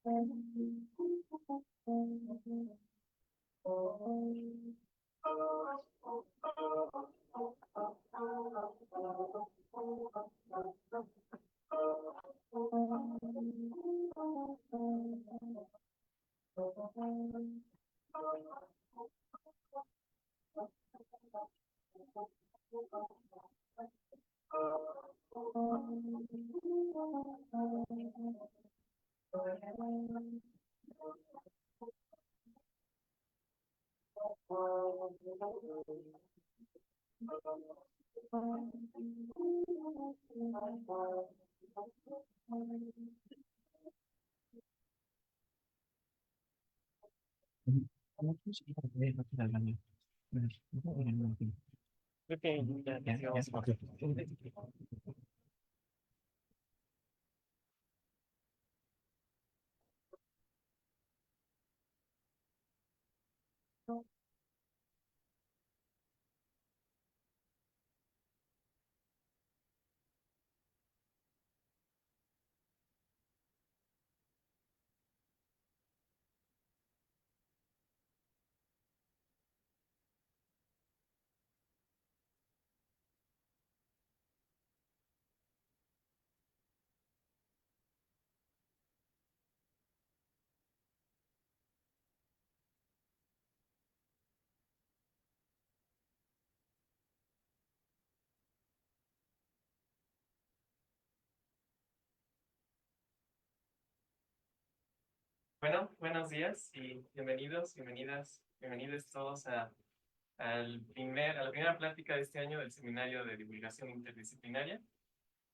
Creo que ya, ok. Bueno, buenos días y bienvenidos, bienvenidos todos a la primera plática de este año del Seminario de Divulgación Interdisciplinaria.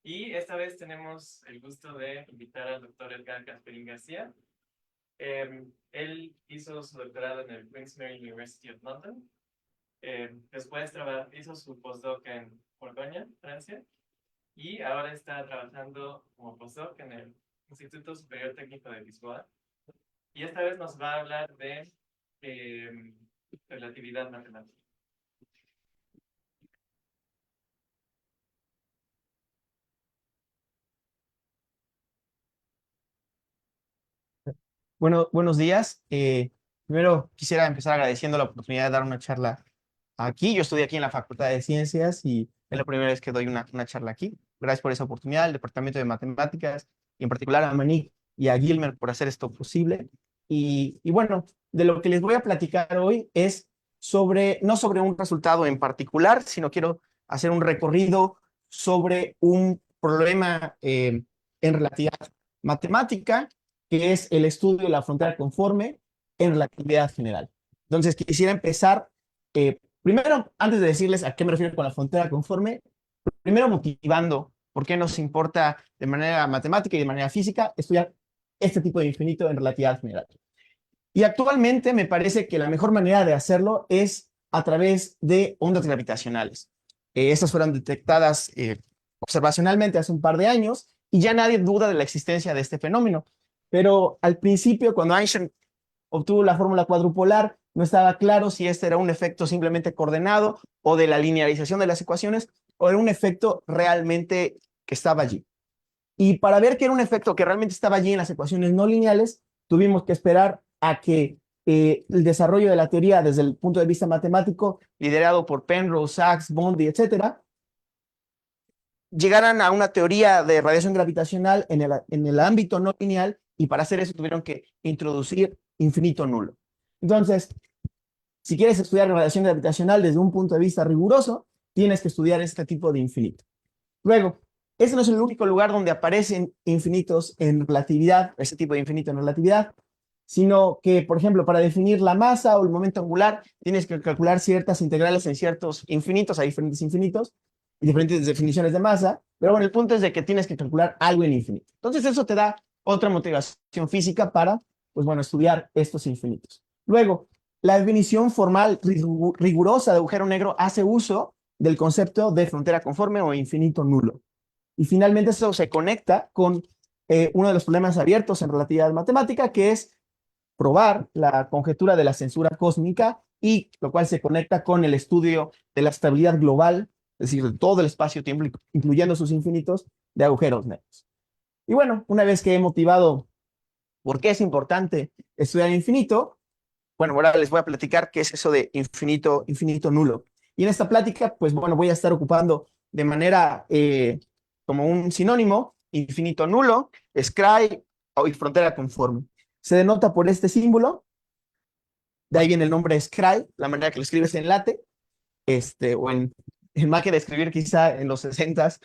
Y esta vez tenemos el gusto de invitar al doctor Edgar Gasperín García. Él hizo su doctorado en el Queen's Mary University of London. Después hizo su postdoc en Borgoña, Francia. Y ahora está trabajando como postdoc en el Instituto Superior Técnico de Lisboa. Y esta vez nos va a hablar de relatividad matemática. Bueno, buenos días. Primero quisiera empezar agradeciendo la oportunidad de dar una charla aquí. Yo estudié aquí en la Facultad de Ciencias y es la primera vez que doy una charla aquí. Gracias por esa oportunidad, al Departamento de Matemáticas y en particular a Manik y a Gilmer por hacer esto posible. Y bueno, de lo que les voy a platicar hoy es no sobre un resultado en particular, sino quiero hacer un recorrido sobre un problema en relatividad matemática, que es el estudio de la frontera conforme en relatividad general. Entonces, quisiera empezar, primero, antes de decirles a qué me refiero con la frontera conforme, primero motivando por qué nos importa de manera matemática y de manera física estudiar este tipo de infinito en relatividad general. Y actualmente me parece que la mejor manera de hacerlo es a través de ondas gravitacionales. Estas fueron detectadas observacionalmente hace un par de años y ya nadie duda de la existencia de este fenómeno. Pero al principio, cuando Einstein obtuvo la fórmula cuadrupolar, no estaba claro si este era un efecto simplemente coordenado o de la linearización de las ecuaciones o era un efecto realmente que estaba allí. Y para ver que era un efecto que realmente estaba allí en las ecuaciones no lineales, tuvimos que esperar a que el desarrollo de la teoría desde el punto de vista matemático, liderado por Penrose, Sachs, Bondi, etcétera, llegaran a una teoría de radiación gravitacional en el ámbito no lineal, y para hacer eso tuvieron que introducir infinito nulo. Entonces, si quieres estudiar radiación gravitacional desde un punto de vista riguroso, tienes que estudiar este tipo de infinito. Luego, este no es el único lugar donde aparecen infinitos en relatividad, este tipo de infinito en relatividad, sino que, por ejemplo, para definir la masa o el momento angular, tienes que calcular ciertas integrales en ciertos infinitos, hay diferentes infinitos y diferentes definiciones de masa, pero bueno, el punto es de que tienes que calcular algo en infinito. Entonces eso te da otra motivación física para, pues bueno, estudiar estos infinitos. Luego, la definición formal rigurosa de agujero negro hace uso del concepto de frontera conforme o infinito nulo. Y finalmente eso se conecta con uno de los problemas abiertos en relatividad matemática, que es probar la conjetura de la censura cósmica, y lo cual se conecta con el estudio de la estabilidad global, es decir, de todo el espacio-tiempo, incluyendo sus infinitos, de agujeros negros. Y bueno, una vez que he motivado ¿Por qué es importante estudiar infinito? Bueno, ahora les voy a platicar qué es eso de infinito, infinito nulo. Y en esta plática, pues bueno, voy a estar ocupando de manera como un sinónimo, infinito nulo, scry y frontera conforme. Se denota por este símbolo, de ahí viene el nombre scry, la manera que lo escribes en late, o en máquina de escribir quizá en los 60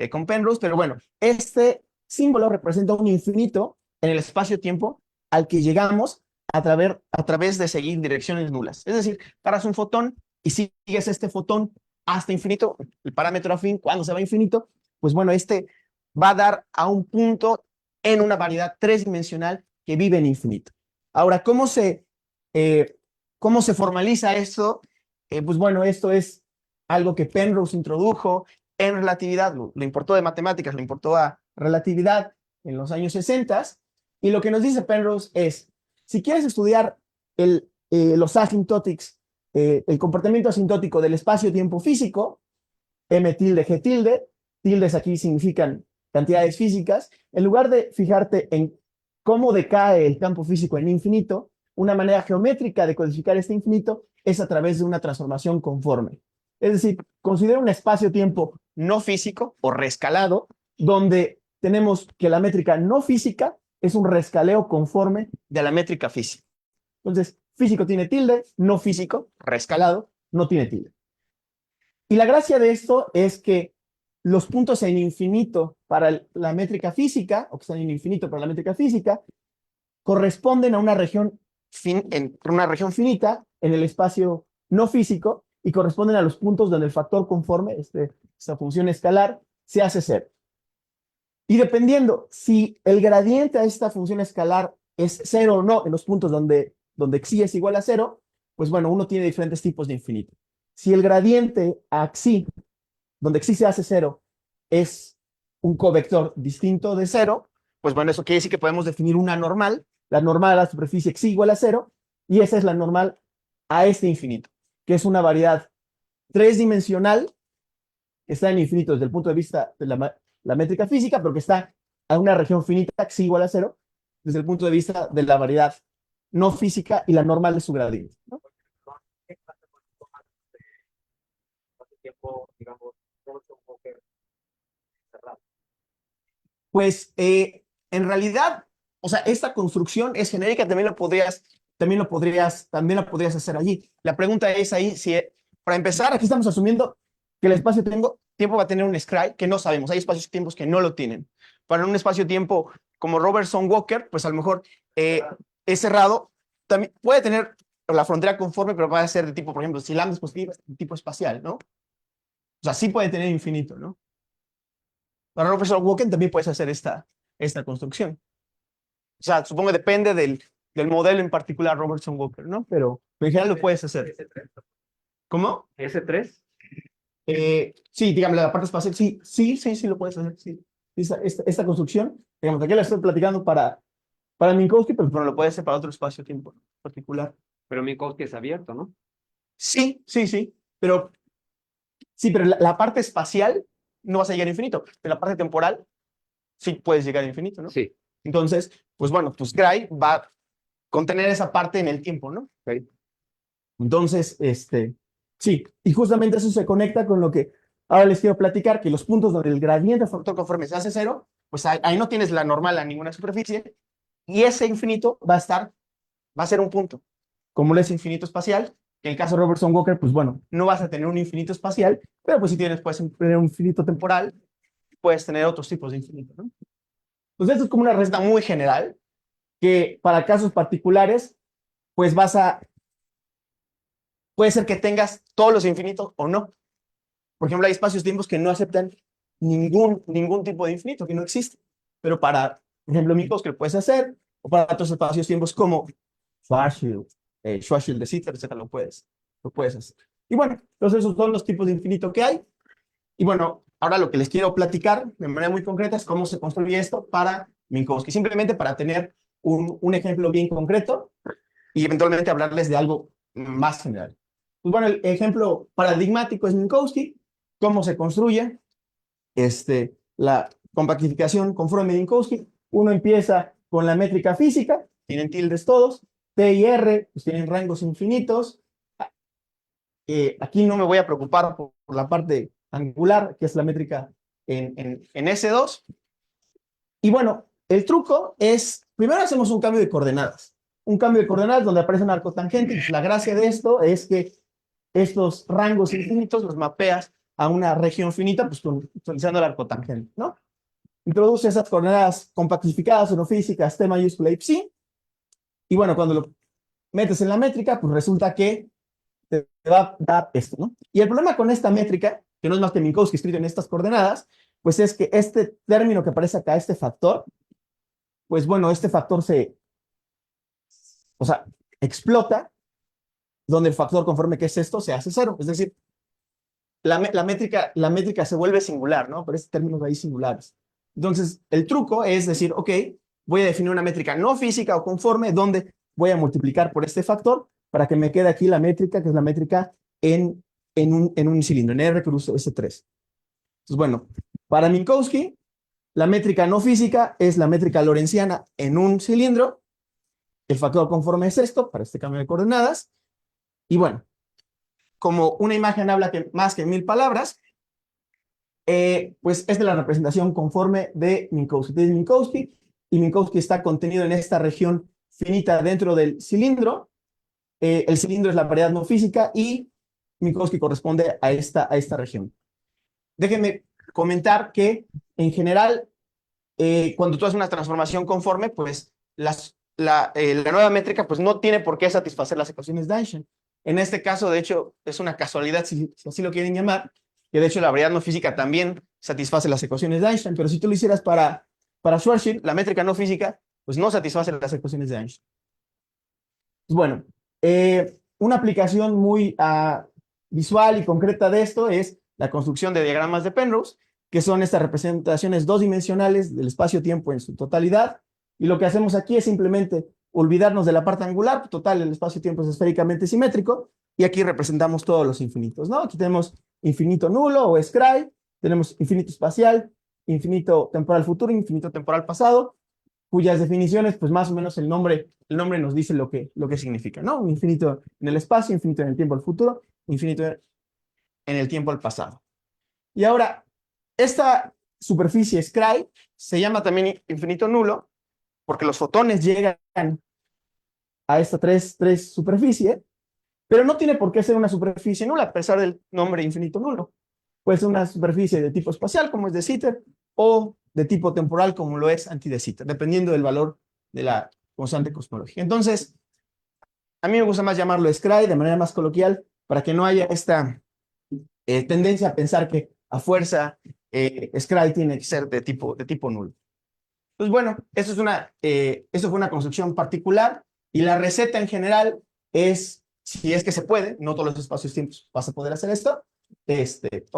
con Penrose, pero bueno, este símbolo representa un infinito en el espacio-tiempo al que llegamos a través de seguir direcciones nulas. Es decir, paras un fotón y sigues este fotón hasta infinito, el parámetro afín, cuando se va a infinito, pues bueno, este va a dar a un punto en una variedad tres-dimensional que vive en infinito. Ahora, eh, ¿cómo se formaliza esto? Pues bueno, esto es algo que Penrose introdujo en relatividad, lo importó de matemáticas, lo importó a relatividad en los años 60, y lo que nos dice Penrose es, si quieres estudiar los asymptotics, el comportamiento asintótico del espacio-tiempo físico, M tilde, G tilde, tildes aquí significan cantidades físicas, en lugar de fijarte en cómo decae el campo físico en infinito, una manera geométrica de codificar este infinito es a través de una transformación conforme. Es decir, considera un espacio-tiempo no físico o rescalado, donde tenemos que la métrica no física es un rescaleo conforme de la métrica física. Entonces, físico tiene tilde, no físico, rescalado, no tiene tilde. Y la gracia de esto es que los puntos en infinito para la métrica física, o que están en infinito para la métrica física, corresponden a una región finita en el espacio no físico y corresponden a los puntos donde el factor conforme, esta función escalar, se hace cero. Y dependiendo si el gradiente a esta función escalar es cero o no en los puntos donde xi es igual a cero, pues bueno, uno tiene diferentes tipos de infinito. Si el gradiente a xi, donde xi se hace cero, es un covector distinto de cero, pues bueno, eso quiere decir que podemos definir una normal, la normal a la superficie xi igual a cero, y esa es la normal a este infinito, que es una variedad tres-dimensional, que está en infinito desde el punto de vista de la métrica física, pero que está a una región finita xi igual a cero, desde el punto de vista de la variedad no física y la normal de su gradiente, ¿no? Pues en realidad, o sea, esta construcción es genérica, también la podrías hacer allí. La pregunta es ahí, si, para empezar, aquí estamos asumiendo que el espacio-tiempo va a tener un scry que no sabemos. Hay espacios-tiempos que no lo tienen. Para un espacio-tiempo como Robertson Walker, pues a lo mejor es cerrado. También puede tener la frontera conforme, pero va a ser de tipo, por ejemplo, si lambda es positiva, de tipo espacial, ¿no? O sea, sí puede tener infinito, ¿no? Para Robertson Walker también puedes hacer esta construcción. O sea, supongo que depende del modelo en particular Robertson Walker, ¿no? Pero en general lo puedes hacer. ¿Cómo? S3. Sí, digamos, la parte espacial, sí, lo puedes hacer, sí. Esta construcción, digamos, aquí la estoy platicando para Minkowski, pero bueno, lo puedes hacer para otro espacio-tiempo particular. Pero Minkowski es abierto, ¿no? Sí, pero la parte espacial no vas a llegar a infinito, pero la parte temporal sí puedes llegar a infinito, ¿no? Sí. Entonces, pues bueno, tu scry va a contener esa parte en el tiempo, ¿no? Okay. Entonces, sí, y justamente eso se conecta con lo que ahora les quiero platicar, que los puntos donde el gradiente factor conforme se hace cero, pues ahí no tienes la normal a ninguna superficie, y ese infinito va a ser un punto. Como no es infinito espacial, que en el caso de Robertson Walker, pues bueno, no vas a tener un infinito espacial, pero pues si puedes tener un infinito temporal, puedes tener otros tipos de infinito, ¿no? Entonces, esto es como una receta muy general, que para casos particulares, pues puede ser que tengas todos los infinitos o no. Por ejemplo, hay espacios-tiempos que no aceptan ningún tipo de infinito, que no existe. Pero para, por ejemplo, Minkowski lo puedes hacer, o para otros espacios-tiempos como Schwarzschild de Sitter, etc., lo puedes hacer. Y bueno, entonces esos son los tipos de infinito que hay. Y bueno, ahora lo que les quiero platicar de manera muy concreta es cómo se construye esto para Minkowski, simplemente para tener un ejemplo bien concreto y eventualmente hablarles de algo más general. Pues bueno, el ejemplo paradigmático es Minkowski, cómo se construye la compactificación conforme de Minkowski. Uno empieza con la métrica física, tienen tildes todos, T y R pues tienen rangos infinitos. Aquí no me voy a preocupar por la parte angular, que es la métrica en S2. Y bueno, el truco es, primero hacemos un cambio de coordenadas. Un cambio de coordenadas donde aparece un arco tangente. Y la gracia de esto es que estos rangos infinitos los mapeas a una región finita, pues utilizando el arco tangente, ¿no? Introduce esas coordenadas compactificadas o no físicas, T mayúscula y psi. Y bueno, cuando lo metes en la métrica, pues resulta que te va a dar esto, ¿no? Y el problema con esta métrica, que no es más que Minkowski escrito en estas coordenadas, pues es que este término que aparece acá, este factor, pues bueno, este factor explota, donde el factor conforme que es esto se hace cero. Es decir, la métrica se vuelve singular, ¿no? Por este término de ahí singulares. Entonces, el truco es decir, ok, voy a definir una métrica no física o conforme, donde voy a multiplicar por este factor para que me quede aquí la métrica, que es la métrica en un cilindro, en R cruz S3. Entonces, bueno, para Minkowski, la métrica no física es la métrica lorentziana en un cilindro. El factor conforme es esto, para este cambio de coordenadas. Y bueno, como una imagen habla más que 1000 palabras, pues esta es la representación conforme de Minkowski. De Minkowski, y Minkowski está contenido en esta región finita dentro del cilindro. El cilindro es la variedad no física y Minkowski corresponde a esta región. Déjenme comentar que en general, cuando tú haces una transformación conforme, pues la nueva métrica pues no tiene por qué satisfacer las ecuaciones de Einstein. En este caso, de hecho, es una casualidad, si así lo quieren llamar, que de hecho la variedad no física también satisface las ecuaciones de Einstein, pero si tú lo hicieras para Schwarzschild, la métrica no física, pues no satisface las ecuaciones de Einstein. Pues bueno, una aplicación muy visual y concreta de esto es la construcción de diagramas de Penrose, que son estas representaciones dos dimensionales del espacio-tiempo en su totalidad. Y lo que hacemos aquí es simplemente olvidarnos de la parte angular. Total, el espacio-tiempo es esféricamente simétrico. Y aquí representamos todos los infinitos, ¿no? Aquí tenemos infinito nulo o Scri, tenemos infinito espacial, infinito temporal futuro, infinito temporal pasado, cuyas definiciones, pues más o menos el nombre nos dice lo que significa, ¿no? Un infinito en el espacio, infinito en el tiempo al futuro, infinito en el tiempo al pasado. Y ahora, esta superficie Scri se llama también infinito nulo, porque los fotones llegan a esta tres superficie, pero no tiene por qué ser una superficie nula, a pesar del nombre infinito nulo. Puede ser una superficie de tipo espacial, como es de Sitter, o de tipo temporal, como lo es anti de Sitter, dependiendo del valor de la constante cosmológica. Entonces, a mí me gusta más llamarlo Scri, de manera más coloquial, para que no haya esta tendencia a pensar que a fuerza Scri tiene que ser de tipo nulo. Pues bueno, eso fue una construcción particular, y la receta en general es, si es que se puede, no todos los espacios-tiempos vas a poder hacer esto,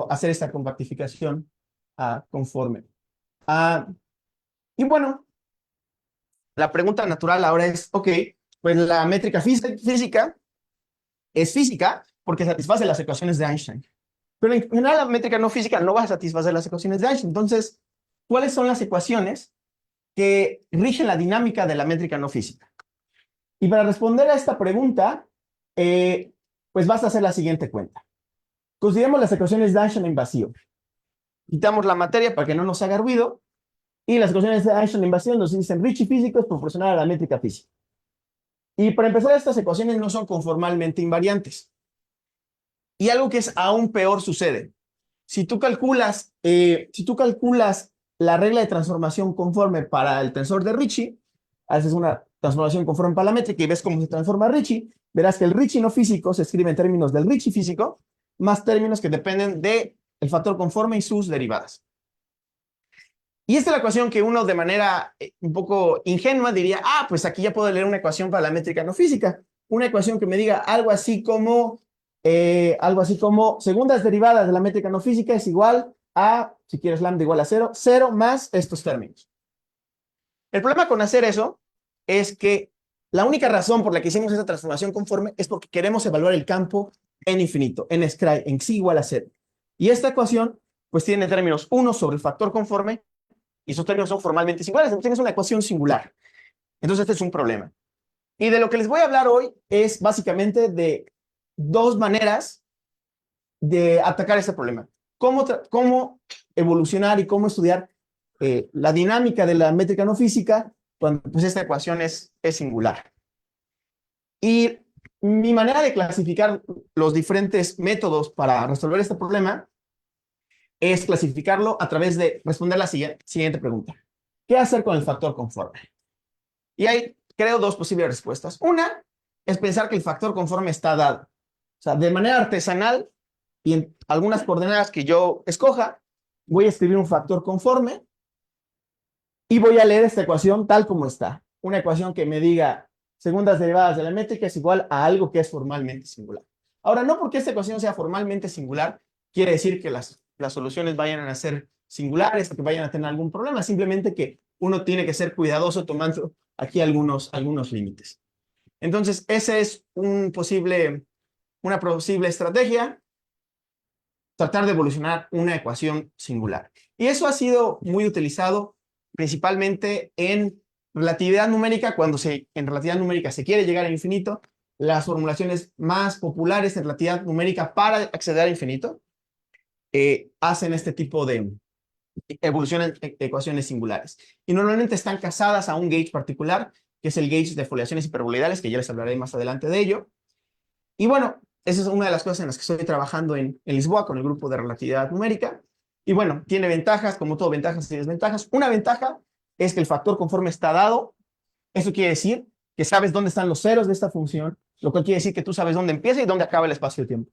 hacer esta compactificación conforme. Y bueno, la pregunta natural ahora es, ok, pues la métrica física es física porque satisface las ecuaciones de Einstein. Pero en general la métrica no física no va a satisfacer las ecuaciones de Einstein. Entonces, ¿cuáles son las ecuaciones que rigen la dinámica de la métrica no física? Y para responder a esta pregunta, pues basta hacer la siguiente cuenta. Consideremos las ecuaciones de Einstein en vacío. Quitamos la materia para que no nos haga ruido, y las ecuaciones de Einstein en vacío nos dicen Ricci físico es proporcional a la métrica física. Y para empezar, estas ecuaciones no son conformalmente invariantes. Y algo que es aún peor sucede. Si tú calculas la regla de transformación conforme para el tensor de Ricci, haces una transformación conforme para la métrica y ves cómo se transforma Ricci, verás que el Ricci no físico se escribe en términos del Ricci físico, más términos que dependen del factor conforme y sus derivadas. Y esta es la ecuación que uno de manera un poco ingenua diría, pues aquí ya puedo leer una ecuación para la métrica no física. Una ecuación que me diga algo así como segundas derivadas de la métrica no física es igual a, si quieres lambda igual a 0, 0 más estos términos. El problema con hacer eso es que la única razón por la que hicimos esta transformación conforme es porque queremos evaluar el campo en infinito, en Scri, en xi igual a 0. Y esta ecuación pues tiene términos 1 sobre el factor conforme, y esos términos son formalmente singulares, entonces es una ecuación singular. Entonces, este es un problema. Y de lo que les voy a hablar hoy es básicamente de dos maneras de atacar este problema. Cómo evolucionar y cómo estudiar la dinámica de la métrica no física cuando pues, esta ecuación es singular. Y mi manera de clasificar los diferentes métodos para resolver este problema es clasificarlo a través de responder la siguiente pregunta. ¿Qué hacer con el factor conforme? Y hay, creo, dos posibles respuestas. Una es pensar que el factor conforme está dado. O sea, de manera artesanal y en algunas coordenadas que yo escoja, voy a escribir un factor conforme y voy a leer esta ecuación tal como está. Una ecuación que me diga segundas derivadas de la métrica es igual a algo que es formalmente singular. Ahora, no porque esta ecuación sea formalmente singular, quiere decir que las soluciones vayan a ser singulares o que vayan a tener algún problema, simplemente que uno tiene que ser cuidadoso tomando aquí algunos límites. Entonces, esa es una posible estrategia, tratar de evolucionar una ecuación singular. Y eso ha sido muy utilizado principalmente en relatividad numérica, cuando en relatividad numérica se quiere llegar al infinito. Las formulaciones más populares en relatividad numérica para acceder al infinito hacen este tipo de evoluciones ecuaciones singulares. Y normalmente están casadas a un gauge particular, que es el gauge de foliaciones hiperboloidales, que ya les hablaré más adelante de ello. Y bueno, esa es una de las cosas en las que estoy trabajando en Lisboa con el grupo de relatividad numérica. Y bueno, tiene ventajas, como todo, ventajas y desventajas. Una ventaja es que el factor conforme está dado. Eso quiere decir que sabes dónde están los ceros de esta función, lo cual quiere decir que tú sabes dónde empieza y dónde acaba el espacio-tiempo.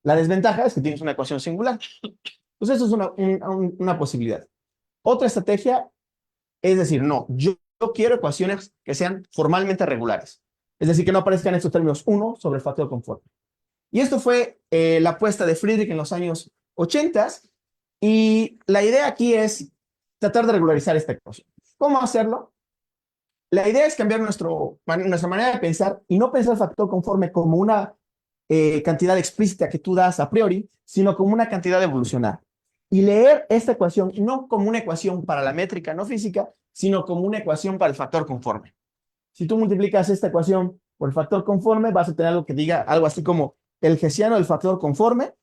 La desventaja es que tienes una ecuación singular. Entonces, eso es una posibilidad. Otra estrategia es decir, no, yo quiero ecuaciones que sean formalmente regulares. Es decir, que no aparezcan estos términos 1 sobre el factor conforme. Y esto fue la apuesta de Friedrich en los años 80. Y la idea aquí es tratar de regularizar esta ecuación. ¿Cómo hacerlo? La idea es cambiar nuestra manera de pensar y no pensar el factor conforme como una cantidad explícita que tú das a priori, sino como una cantidad de evolucionar. Y leer esta ecuación no como una ecuación para la métrica no física, sino como una ecuación para el factor conforme. Si tú multiplicas esta ecuación por el factor conforme, vas a tener algo que diga algo así como el hessiano del factor conforme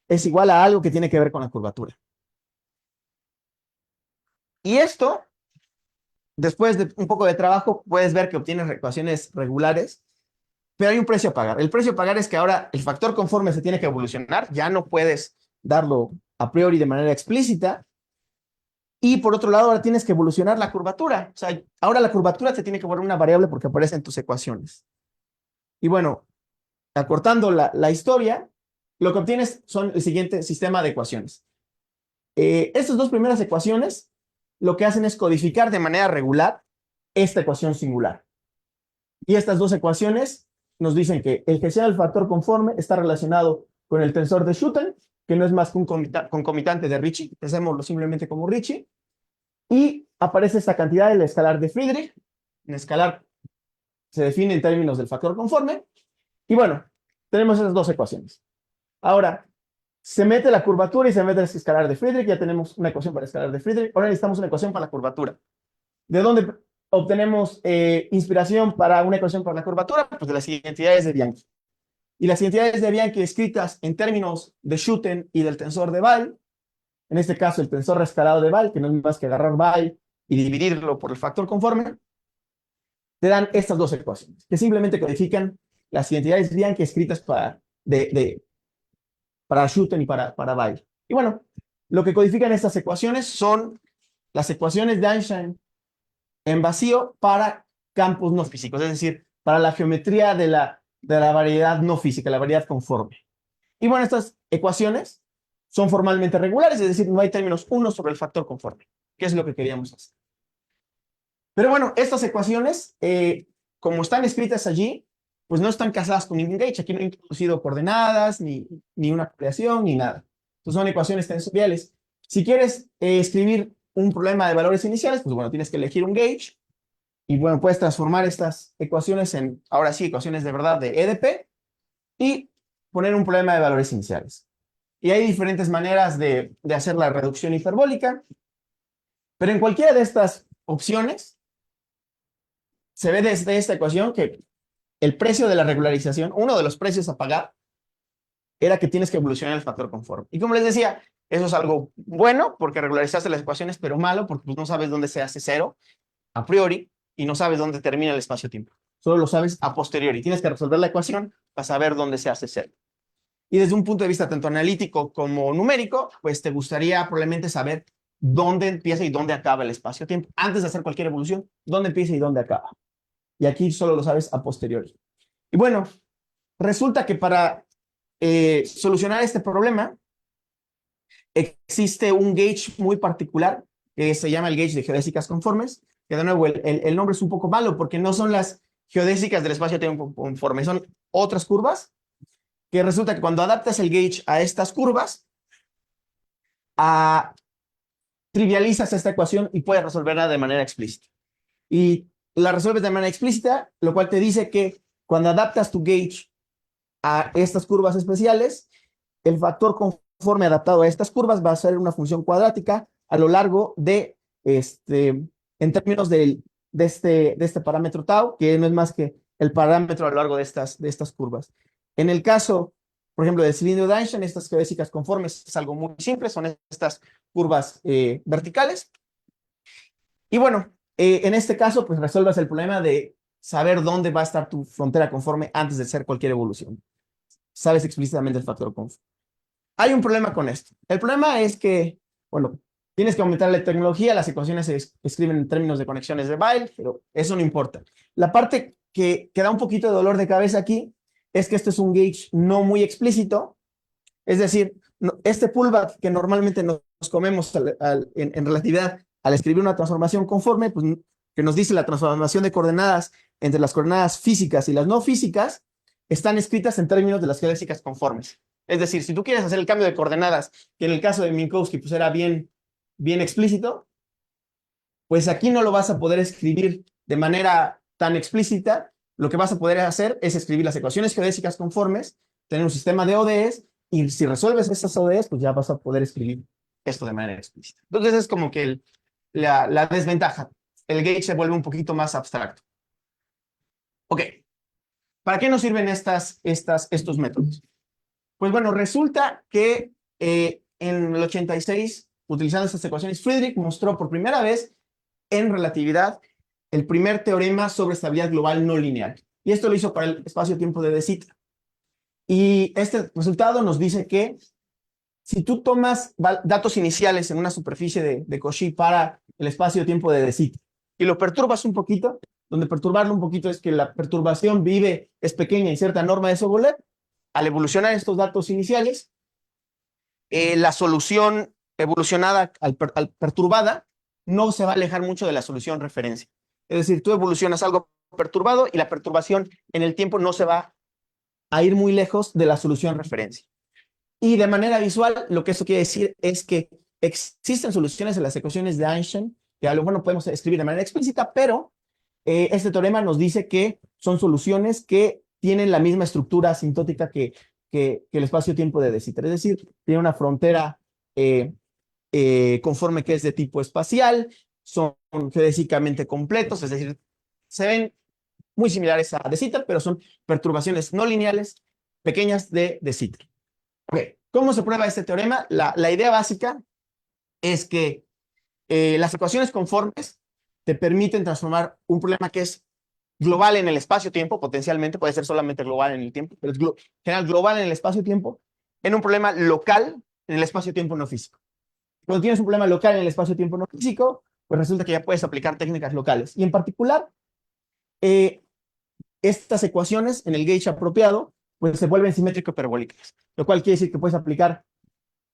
es igual a algo que tiene que ver con la curvatura. Y esto, después de un poco de trabajo, puedes ver que obtienes ecuaciones regulares, pero hay un precio a pagar. El precio a pagar es que ahora el factor conforme se tiene que evolucionar, ya no puedes darlo a priori de manera explícita, y por otro lado ahora tienes que evolucionar la curvatura. O sea, ahora la curvatura te tiene que volver una variable porque aparece en tus ecuaciones. Y bueno, acortando la historia, lo que obtienes son el siguiente sistema de ecuaciones. Estas dos primeras ecuaciones lo que hacen es codificar de manera regular esta ecuación singular. Y estas dos ecuaciones nos dicen que el hessiano del factor conforme está relacionado con el tensor de Schouten, que no es más que un concomitante de Ricci, pensémoslo simplemente como Ricci, y aparece esta cantidad del escalar de Friedrich. En escalar se define en términos del factor conforme, y bueno, tenemos esas dos ecuaciones. Ahora, se mete la curvatura y se mete el escalar de Friedrich, ya tenemos una ecuación para el escalar de Friedrich, ahora necesitamos una ecuación para la curvatura. ¿De dónde obtenemos inspiración para una ecuación para la curvatura? Pues de las identidades de Bianchi. Y las identidades de Bianchi escritas en términos de Schouten y del tensor de Weyl, en este caso el tensor rescalado de Weyl, que no es más que agarrar Weyl y dividirlo por el factor conforme, te dan estas dos ecuaciones, que simplemente codifican las identidades de Bianchi escritas para Schouten y para Weyl. Y bueno, lo que codifican estas ecuaciones son las ecuaciones de Einstein en vacío para campos no físicos, es decir, para la geometría de la variedad no física, la variedad conforme. Y bueno, estas ecuaciones son formalmente regulares, es decir, no hay términos 1 sobre el factor conforme, que es lo que queríamos hacer. Pero bueno, estas ecuaciones, como están escritas allí, pues no están casadas con ningún gauge. Aquí no he introducido coordenadas, ni una ampliación, ni nada. Entonces son ecuaciones tensoriales. Si quieres escribir un problema de valores iniciales, pues bueno, tienes que elegir un gauge. Y bueno, puedes transformar estas ecuaciones en, ahora sí, ecuaciones de verdad de EDP y poner un problema de valores iniciales. Y hay diferentes maneras de hacer la reducción hiperbólica, pero en cualquiera de estas opciones, se ve desde esta ecuación que el precio de la regularización, uno de los precios a pagar, era que tienes que evolucionar el factor conforme. Y como les decía, eso es algo bueno porque regularizaste las ecuaciones, pero malo porque pues, no sabes dónde se hace cero a priori y no sabes dónde termina el espacio-tiempo. Solo lo sabes a posteriori. Tienes que resolver la ecuación para saber dónde se hace cero. Y desde un punto de vista tanto analítico como numérico, pues te gustaría probablemente saber dónde empieza y dónde acaba el espacio-tiempo. Antes de hacer cualquier evolución, dónde empieza y dónde acaba. Y aquí solo lo sabes a posteriori. Y bueno, resulta que para solucionar este problema, existe un gauge muy particular que se llama el gauge de geodésicas conformes, que de nuevo el nombre es un poco malo porque no son las geodésicas del espacio-tiempo conforme, son otras curvas, que resulta que cuando adaptas el gauge a estas curvas, trivializas esta ecuación y puedes resolverla de manera explícita. Y la resuelves de manera explícita, lo cual te dice que cuando adaptas tu gauge a estas curvas especiales, el factor conforme adaptado a estas curvas va a ser una función cuadrática a lo largo de, en términos de este parámetro tau, que no es más que el parámetro a lo largo de estas curvas. En el caso, por ejemplo, del cilindro de Einstein, estas geodésicas conformes es algo muy simple, son estas curvas verticales. Y bueno, en este caso, pues resuelvas el problema de saber dónde va a estar tu frontera conforme antes de hacer cualquier evolución. Sabes explícitamente el factor conforme. Hay un problema con esto. El problema es que, bueno, tienes que aumentar la tecnología, las ecuaciones se escriben en términos de conexiones de Weyl, pero eso no importa. La parte que da un poquito de dolor de cabeza aquí es que esto es un gauge no muy explícito, es decir, este pullback que normalmente nos comemos en relatividad al escribir una transformación conforme, pues que nos dice la transformación de coordenadas entre las coordenadas físicas y las no físicas, están escritas en términos de las geodésicas conformes. Es decir, si tú quieres hacer el cambio de coordenadas, que en el caso de Minkowski pues era bien explícito, pues aquí no lo vas a poder escribir de manera tan explícita. Lo que vas a poder hacer es escribir las ecuaciones geodésicas conformes, tener un sistema de ODEs, y si resuelves estas ODEs, pues ya vas a poder escribir esto de manera explícita. Entonces es como que la desventaja. El gauge se vuelve un poquito más abstracto. Ok. ¿Para qué nos sirven estos métodos? Pues bueno, resulta que en el 86, utilizando estas ecuaciones, Friedrich mostró por primera vez en relatividad el primer teorema sobre estabilidad global no lineal. Y esto lo hizo para el espacio-tiempo de De Sitter. Y este resultado nos dice que si tú tomas datos iniciales en una superficie de Cauchy para el espacio-tiempo de De Sitter y lo perturbas un poquito, donde perturbarlo un poquito es que la perturbación es pequeña y cierta norma de Sobolev, al evolucionar estos datos iniciales, la solución evolucionada al perturbada no se va a alejar mucho de la solución referencia. Es decir, tú evolucionas algo perturbado y la perturbación en el tiempo no se va a ir muy lejos de la solución referencia. Y de manera visual, lo que eso quiere decir es que existen soluciones en las ecuaciones de Einstein que a lo mejor no podemos escribir de manera explícita, pero este teorema nos dice que son soluciones que tienen la misma estructura asintótica que el espacio-tiempo de De Sitter. Es decir, tiene una frontera conforme que es de tipo espacial, son geodésicamente completos, es decir, se ven muy similares a De Sitter, pero son perturbaciones no lineales pequeñas de De Sitter. Okay. ¿Cómo se prueba este teorema? La idea básica es que las ecuaciones conformes te permiten transformar un problema que es global en el espacio-tiempo, potencialmente, puede ser solamente global en el tiempo, pero es general global en el espacio-tiempo, en un problema local en el espacio-tiempo no físico. Cuando tienes un problema local en el espacio-tiempo no físico, pues resulta que ya puedes aplicar técnicas locales. Y en particular, estas ecuaciones en el gauge apropiado, pues se vuelven simétrico-hiperbólicas, lo cual quiere decir que puedes aplicar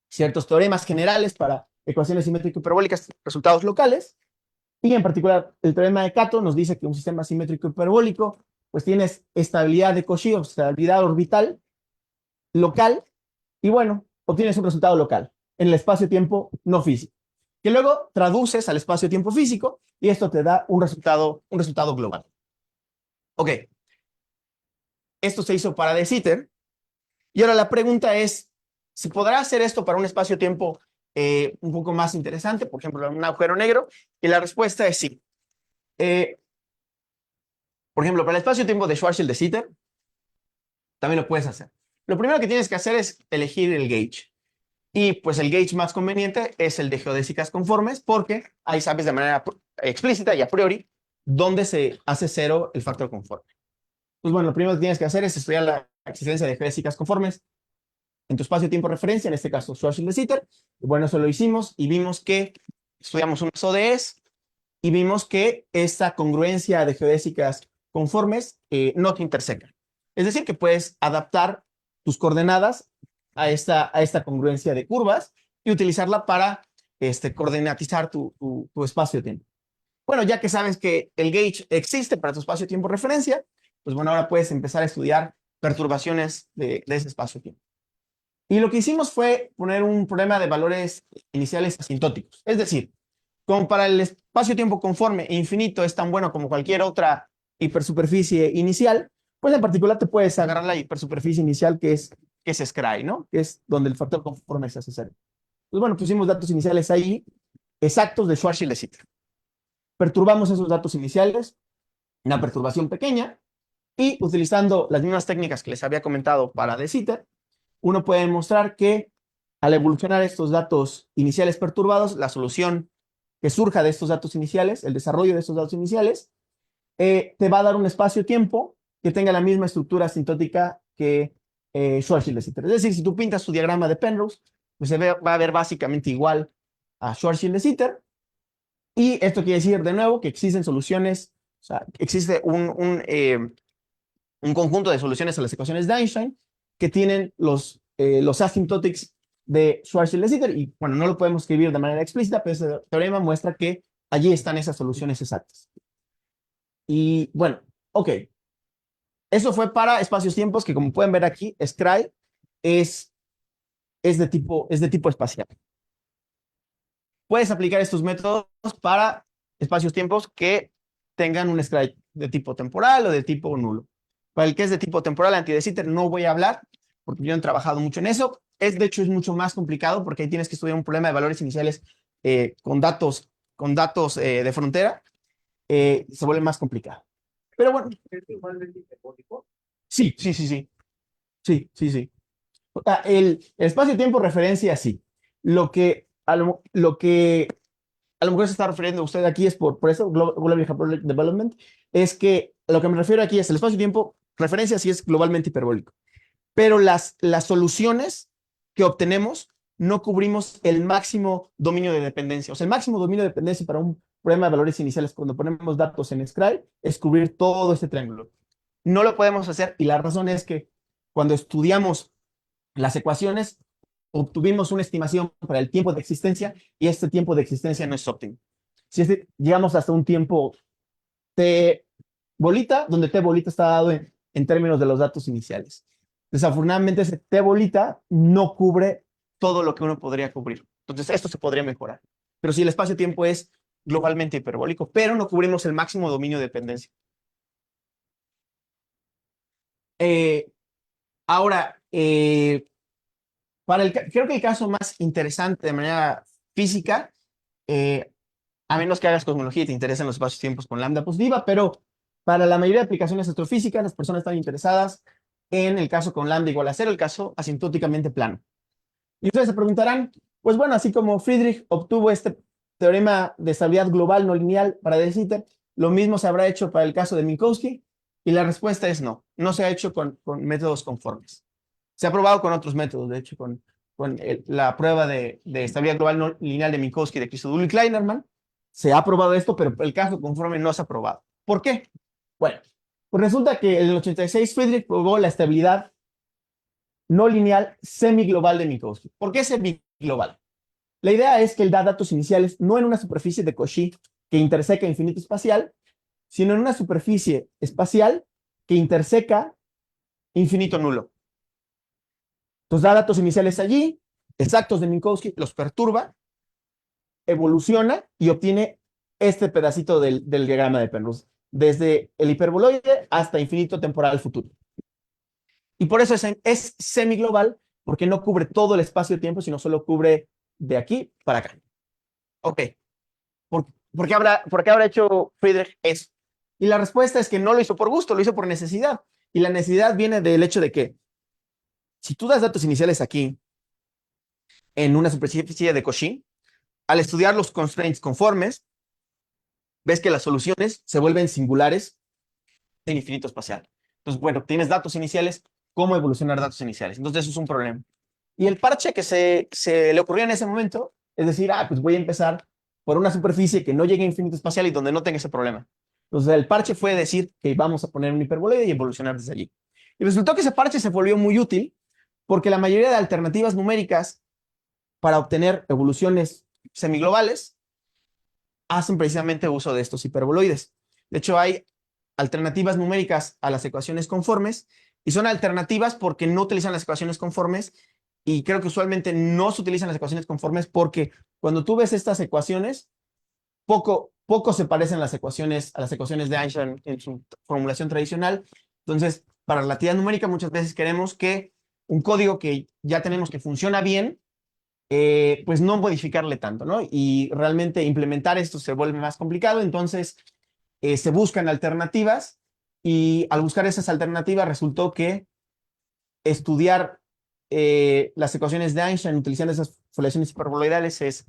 ciertos teoremas generales para ecuaciones simétrico-hiperbólicas, resultados locales, y en particular el teorema de Kato nos dice que un sistema simétrico-hiperbólico, pues tienes estabilidad de Cauchy o estabilidad orbital local, y bueno, obtienes un resultado local en el espacio-tiempo no físico, que luego traduces al espacio-tiempo físico, y esto te da un resultado global. Ok. Esto se hizo para De Sitter. Y ahora la pregunta es, ¿se podrá hacer esto para un espacio-tiempo un poco más interesante? Por ejemplo, un agujero negro. Y la respuesta es sí. Por ejemplo, para el espacio-tiempo de Schwarzschild de Sitter, también lo puedes hacer. Lo primero que tienes que hacer es elegir el gauge. Y pues el gauge más conveniente es el de geodésicas conformes, porque ahí sabes de manera explícita y a priori dónde se hace cero el factor conforme. Pues bueno, lo primero que tienes que hacer es estudiar la existencia de geodésicas conformes en tu espacio-tiempo referencia, en este caso Schwarzschild de Sitter. Y bueno, eso lo hicimos y vimos que estudiamos unos ODS y vimos que esta congruencia de geodésicas conformes no te interseca. Es decir, que puedes adaptar tus coordenadas a esta congruencia de curvas y utilizarla para coordinatizar tu espacio-tiempo. Bueno, ya que sabes que el gauge existe para tu espacio-tiempo referencia, pues bueno, ahora puedes empezar a estudiar perturbaciones de ese espacio-tiempo. Y lo que hicimos fue poner un problema de valores iniciales asintóticos. Es decir, como para el espacio-tiempo conforme e infinito es tan bueno como cualquier otra hipersuperficie inicial, pues en particular te puedes agarrar la hipersuperficie inicial que es Scri, ¿no? Que es donde el factor conforme se hace cero. Pues bueno, pusimos datos iniciales ahí exactos de Schwarzschild de Sitter. Perturbamos esos datos iniciales, una perturbación pequeña, y utilizando las mismas técnicas que les había comentado para de Sitter, uno puede demostrar que al evolucionar estos datos iniciales perturbados, la solución que surja de estos datos iniciales, el desarrollo de estos datos iniciales, te va a dar un espacio-tiempo que tenga la misma estructura asintótica que Schwarzschild de Sitter. Es decir, si tú pintas tu diagrama de Penrose, pues va a ver básicamente igual a Schwarzschild de Sitter. Y esto quiere decir, de nuevo, que existen soluciones, o sea, existe un conjunto de soluciones a las ecuaciones de Einstein que tienen los asymptotics de Schwarzschild de Sitter. Y bueno, no lo podemos escribir de manera explícita, pero ese teorema muestra que allí están esas soluciones exactas. Y bueno, ok. Eso fue para espacios-tiempos que, como pueden ver aquí, Scri es de tipo espacial. Puedes aplicar estos métodos para espacios-tiempos que tengan un Scri de tipo temporal o de tipo nulo. Para el que es de tipo temporal, anti de Sitter, no voy a hablar, porque yo he trabajado mucho en eso. De hecho, es mucho más complicado porque ahí tienes que estudiar un problema de valores iniciales con datos de frontera. Se vuelve más complicado. Pero bueno. ¿Es igualmente hiperbólico? Sí. O sea, el espacio-tiempo referencia, sí. Lo que a lo mejor se está refiriendo usted aquí es por eso, Global Hyperbolic Development, es que lo que me refiero aquí es el espacio-tiempo referencia, sí es globalmente hiperbólico. Pero las soluciones que obtenemos no cubrimos el máximo dominio de dependencia. O sea, el máximo dominio de dependencia para un problema de valores iniciales cuando ponemos datos en Scri es cubrir todo este triángulo. No lo podemos hacer y la razón es que cuando estudiamos las ecuaciones obtuvimos una estimación para el tiempo de existencia y este tiempo de existencia no es óptimo. Si llegamos hasta un tiempo t bolita, donde t bolita está dado en términos de los datos iniciales. Desafortunadamente ese t bolita no cubre todo lo que uno podría cubrir. Entonces esto se podría mejorar. Pero si el espacio-tiempo es globalmente hiperbólico, pero no cubrimos el máximo dominio de dependencia. Ahora, creo que el caso más interesante de manera física, a menos que hagas cosmología y te interesen los espacios-tiempos con lambda positiva, pero para la mayoría de aplicaciones astrofísicas, las personas están interesadas en el caso con lambda igual a cero, el caso asintóticamente plano. Y ustedes se preguntarán, pues bueno, así como Friedrich obtuvo este teorema de estabilidad global no lineal para de Sitter, lo mismo se habrá hecho para el caso de Minkowski, y la respuesta es no, no se ha hecho con métodos conformes. Se ha probado con otros métodos, de hecho, con la prueba de estabilidad global no lineal de Minkowski, de Christodoulou y Kleinerman. Se ha probado esto, pero el caso conforme no se ha probado. ¿Por qué? Bueno, pues resulta que en el 86 Friedrich probó la estabilidad no lineal semiglobal de Minkowski. ¿Por qué semiglobal? La idea es que él da datos iniciales no en una superficie de Cauchy que interseca infinito espacial, sino en una superficie espacial que interseca infinito nulo. Entonces da datos iniciales allí, exactos de Minkowski, los perturba, evoluciona y obtiene este pedacito del diagrama de Penrose, desde el hiperboloide hasta infinito temporal futuro. Y por eso es semiglobal, porque no cubre todo el espacio-tiempo, sino solo cubre de aquí para acá. Ok. ¿Por qué habrá hecho Friedrich eso? Y la respuesta es que no lo hizo por gusto, lo hizo por necesidad. Y la necesidad viene del hecho de que si tú das datos iniciales aquí en una superficie de Cauchy, al estudiar los constraints conformes, ves que las soluciones se vuelven singulares en infinito espacial. Entonces, bueno, tienes datos iniciales, ¿cómo evolucionar datos iniciales? Entonces, eso es un problema. Y el parche que se le ocurrió en ese momento es decir, pues voy a empezar por una superficie que no llegue a infinito espacial y donde no tenga ese problema. Entonces, el parche fue decir que vamos a poner un hiperboloide y evolucionar desde allí. Y resultó que ese parche se volvió muy útil porque la mayoría de alternativas numéricas para obtener evoluciones semiglobales hacen precisamente uso de estos hiperboloides. De hecho, hay alternativas numéricas a las ecuaciones conformes y son alternativas porque no utilizan las ecuaciones conformes y creo que usualmente no se utilizan las ecuaciones conformes porque cuando tú ves estas ecuaciones, poco se parecen a las ecuaciones de Einstein en su formulación tradicional. Entonces, para relatividad numérica muchas veces queremos que un código que ya tenemos que funciona bien, pues no modificarle tanto, ¿no? Y realmente implementar esto se vuelve más complicado, entonces se buscan alternativas y al buscar esas alternativas resultó que estudiar las ecuaciones de Einstein utilizando esas foliaciones hiperboloidales es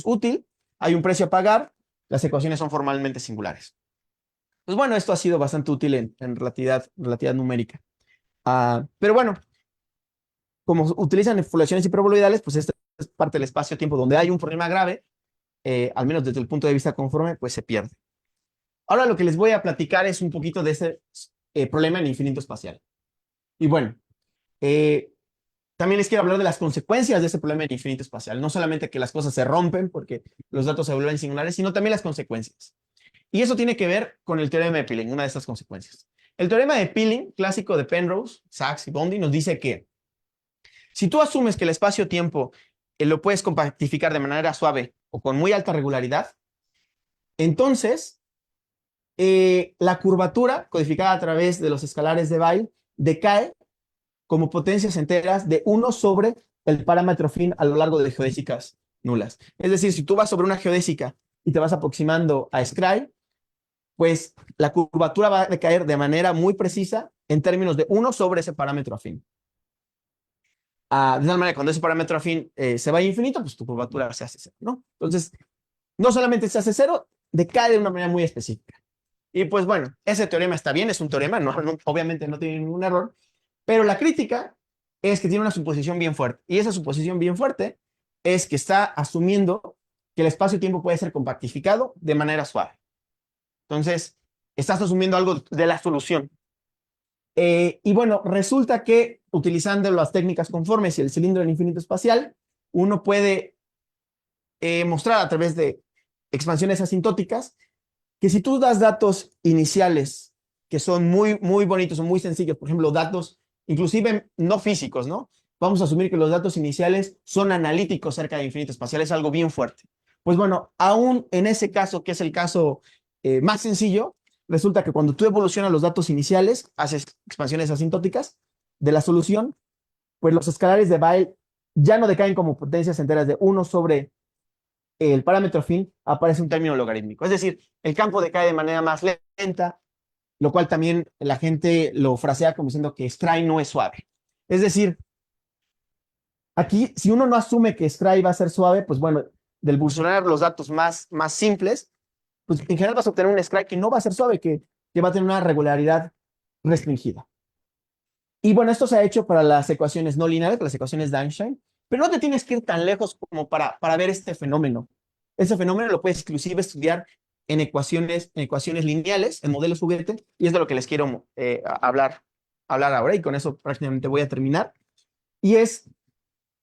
útil, hay un precio a pagar, las ecuaciones son formalmente singulares. Pues bueno, esto ha sido bastante útil en relatividad numérica. Pero bueno, como utilizan foliaciones hiperboloidales, pues esta es parte del espacio-tiempo donde hay un problema grave, al menos desde el punto de vista conforme, pues se pierde. Ahora lo que les voy a platicar es un poquito de ese problema en infinito espacial. Y bueno, también les quiero hablar de las consecuencias de ese problema en infinito espacial. No solamente que las cosas se rompen porque los datos se vuelven singulares, sino también las consecuencias. Y eso tiene que ver con el teorema de Pilling, una de estas consecuencias. El teorema de Pilling, clásico de Penrose, Sachs y Bondi, nos dice que si tú asumes que el espacio-tiempo lo puedes compactificar de manera suave o con muy alta regularidad, entonces la curvatura codificada a través de los escalares de Weyl decae como potencias enteras de 1 sobre el parámetro fin a lo largo de geodésicas nulas. Es decir, si tú vas sobre una geodésica y te vas aproximando a Scri, pues la curvatura va a decaer de manera muy precisa en términos de 1 sobre ese parámetro afín. De tal manera, cuando ese parámetro afín se va a infinito, pues tu curvatura se hace cero, ¿no? Entonces, no solamente se hace cero, decae de una manera muy específica. Y pues bueno, ese teorema está bien, es un teorema, obviamente no tiene ningún error, pero la crítica es que tiene una suposición bien fuerte. Y esa suposición bien fuerte es que está asumiendo que el espacio-tiempo puede ser compactificado de manera suave. Entonces, estás asumiendo algo de la solución. Y bueno, resulta que utilizando las técnicas conformes y el cilindro en infinito espacial, uno puede mostrar a través de expansiones asintóticas que si tú das datos iniciales que son muy, muy bonitos o muy sencillos, por ejemplo, datos inclusive no físicos, ¿no? Vamos a asumir que los datos iniciales son analíticos cerca de infinito espacial, es algo bien fuerte. Pues bueno, aún en ese caso, que es el caso más sencillo, resulta que cuando tú evolucionas los datos iniciales, haces expansiones asintóticas de la solución, pues los escalares de Weyl ya no decaen como potencias enteras de 1 sobre el parámetro fin, aparece un término logarítmico. Es decir, el campo decae de manera más lenta, lo cual también la gente lo frasea como diciendo que Scri no es suave. Es decir, aquí, si uno no asume que Scri va a ser suave, pues bueno, del evolucionar los datos más simples, pues en general vas a obtener un Scri que no va a ser suave, que va a tener una regularidad restringida. Y bueno, esto se ha hecho para las ecuaciones no lineales, para las ecuaciones de Einstein, pero no te tienes que ir tan lejos como para ver este fenómeno. Ese fenómeno lo puedes inclusive estudiar en ecuaciones lineales, en modelos juguete, y es de lo que les quiero hablar ahora, y con eso prácticamente voy a terminar. Y es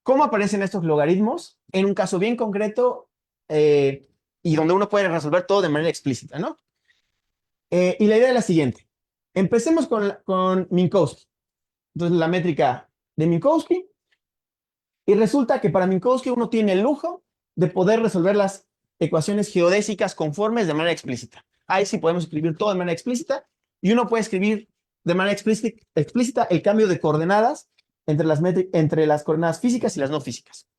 cómo aparecen estos logaritmos en un caso bien concreto y donde uno puede resolver todo de manera explícita, ¿no? Y la idea es la siguiente. Empecemos con Minkowski. Entonces, la métrica de Minkowski. Y resulta que para Minkowski uno tiene el lujo de poder resolver las ecuaciones geodésicas conformes de manera explícita. Ahí sí podemos escribir todo de manera explícita y uno puede escribir de manera explícita el cambio de coordenadas entre las coordenadas físicas y las no físicas.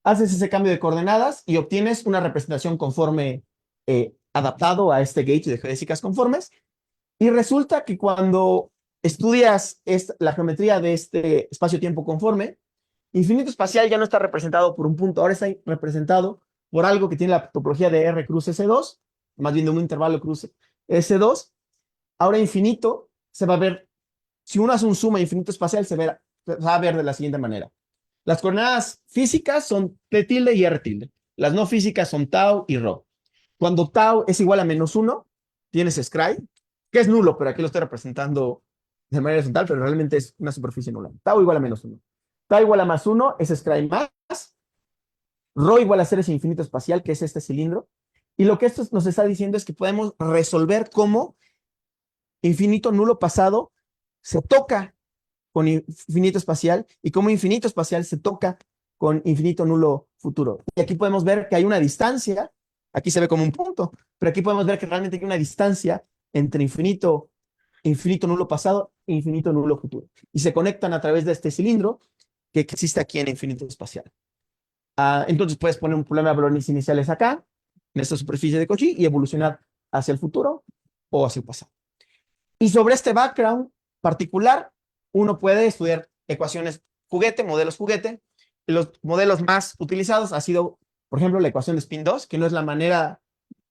Haces ese cambio de coordenadas y obtienes una representación conforme adaptado a este gauge de geodésicas conformes. Y resulta que cuando estudias la geometría de este espacio-tiempo conforme, infinito espacial ya no está representado por un punto, ahora está representado por algo que tiene la topología de R cruz S2, más bien de un intervalo cruz S2. Ahora infinito se va a ver, si uno hace un zoom a infinito espacial, se va a ver de la siguiente manera. Las coordenadas físicas son T tilde y R tilde. Las no físicas son tau y rho. Cuando tau es igual a -1, tienes scry, que es nulo, pero aquí lo estoy representando de manera horizontal, pero realmente es una superficie nula. Tau igual a -1. Tau igual a +1 es scry más. Rho igual a 0 es infinito espacial, que es este cilindro. Y lo que esto nos está diciendo es que podemos resolver cómo infinito nulo pasado se toca con infinito espacial y cómo infinito espacial se toca con infinito nulo futuro. Y aquí podemos ver que hay una distancia, aquí se ve como un punto, pero aquí podemos ver que realmente hay una distancia entre infinito nulo pasado e infinito nulo futuro. Y se conectan a través de este cilindro que existe aquí en infinito espacial. Entonces puedes poner un problema de valores iniciales acá, en esta superficie de Cauchy, y evolucionar hacia el futuro o hacia el pasado. Y sobre este background particular, uno puede estudiar ecuaciones juguete, modelos juguete. Los modelos más utilizados ha sido, por ejemplo, la ecuación de spin 2, que no es la manera,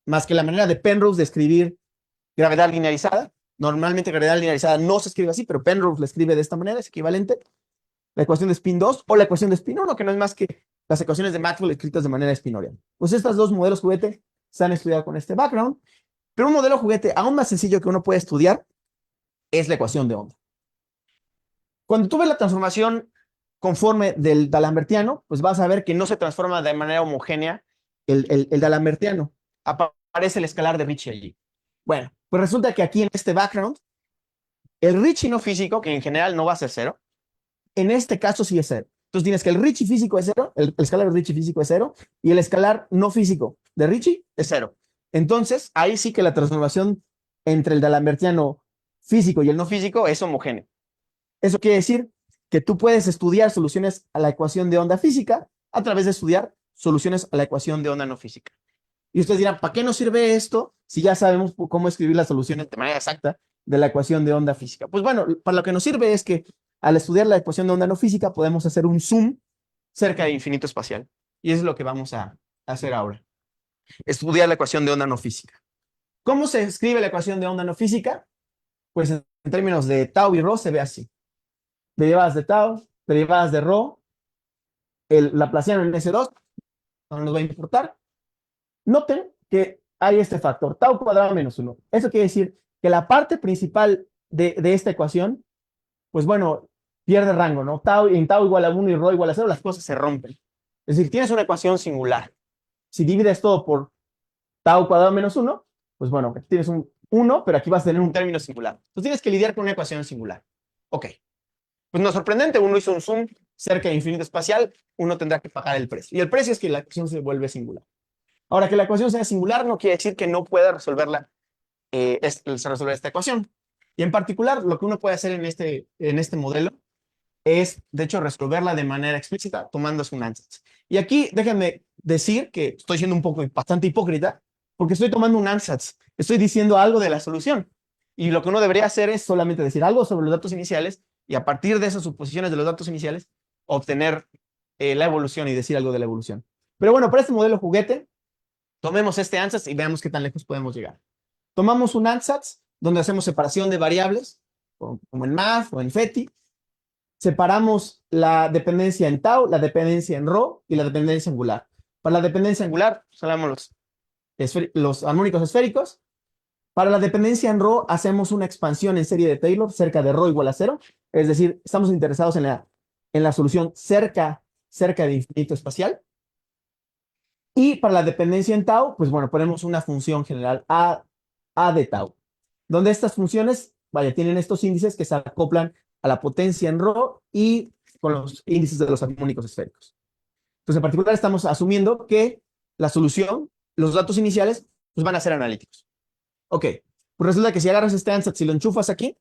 más que la manera de Penrose de escribir gravedad linearizada. Normalmente gravedad linearizada no se escribe así, pero Penrose la escribe de esta manera, es equivalente. La ecuación de spin 2 o la ecuación de spin 1, que no es más que las ecuaciones de Maxwell escritas de manera spinoriana. Pues estas dos modelos juguete se han estudiado con este background, pero un modelo juguete aún más sencillo que uno puede estudiar es la ecuación de onda. Cuando tú ves la transformación conforme del D'Alembertiano, pues vas a ver que no se transforma de manera homogénea el D'Alembertiano. Aparece el escalar de Ricci allí. Bueno, pues resulta que aquí en este background, el Ricci no físico, que en general no va a ser 0, en este caso sí es 0. Entonces tienes que el Ricci físico es 0, el escalar de Ricci físico es 0, y el escalar no físico de Ricci es 0. Entonces, ahí sí que la transformación entre el D'Alembertiano físico y el no físico es homogéneo. Eso quiere decir que tú puedes estudiar soluciones a la ecuación de onda física a través de estudiar soluciones a la ecuación de onda no física. Y ustedes dirán, ¿para qué nos sirve esto si ya sabemos cómo escribir las soluciones de manera exacta de la ecuación de onda física? Pues bueno, para lo que nos sirve es que al estudiar la ecuación de onda no física podemos hacer un zoom cerca de infinito espacial. Y eso es lo que vamos a hacer ahora. Estudiar la ecuación de onda no física. ¿Cómo se escribe la ecuación de onda no física? Pues en términos de tau y rho se ve así. Derivadas de tau, derivadas de rho, el laplaciano en S2, no nos va a importar. Noten que hay este factor, tau cuadrado menos 1. Eso quiere decir que la parte principal de esta ecuación, pues bueno, pierde rango, ¿no? En tau igual a 1 y rho igual a 0, las cosas se rompen. Es decir, tienes una ecuación singular. Si divides todo por tau cuadrado menos 1, pues bueno, tienes un 1, pero aquí vas a tener un término singular. Entonces tienes que lidiar con una ecuación singular. Ok. Pues no es sorprendente, uno hizo un zoom cerca de infinito espacial, uno tendrá que pagar el precio. Y el precio es que la ecuación se vuelve singular. Ahora, que la ecuación sea singular no quiere decir que no pueda resolver esta ecuación. Y en particular, lo que uno puede hacer en este modelo es, de hecho, resolverla de manera explícita tomándose un ansatz. Y aquí déjenme decir que estoy siendo un poco bastante hipócrita porque estoy tomando un ansatz. Estoy diciendo algo de la solución. Y lo que uno debería hacer es solamente decir algo sobre los datos iniciales y a partir de esas suposiciones de los datos iniciales obtener la evolución y decir algo de la evolución. Pero bueno, para este modelo juguete, tomemos este ansatz y veamos qué tan lejos podemos llegar. Tomamos un ansatz donde hacemos separación de variables, como en math o en PhET. Separamos la dependencia en tau, la dependencia en rho y la dependencia angular. Para la dependencia angular, usamos los armónicos esféricos. Para la dependencia en rho, hacemos una expansión en serie de Taylor cerca de rho igual a 0. Es decir, estamos interesados en la solución cerca de infinito espacial. Y para la dependencia en tau, pues bueno, ponemos una función general A de tau, donde estas funciones, vaya, tienen estos índices que se acoplan a la potencia en rho y con los índices de los armónicos esféricos. Entonces, en particular, estamos asumiendo que la solución, los datos iniciales, pues van a ser analíticos. Ok, pues resulta que si agarras este ansatz y lo enchufas aquí,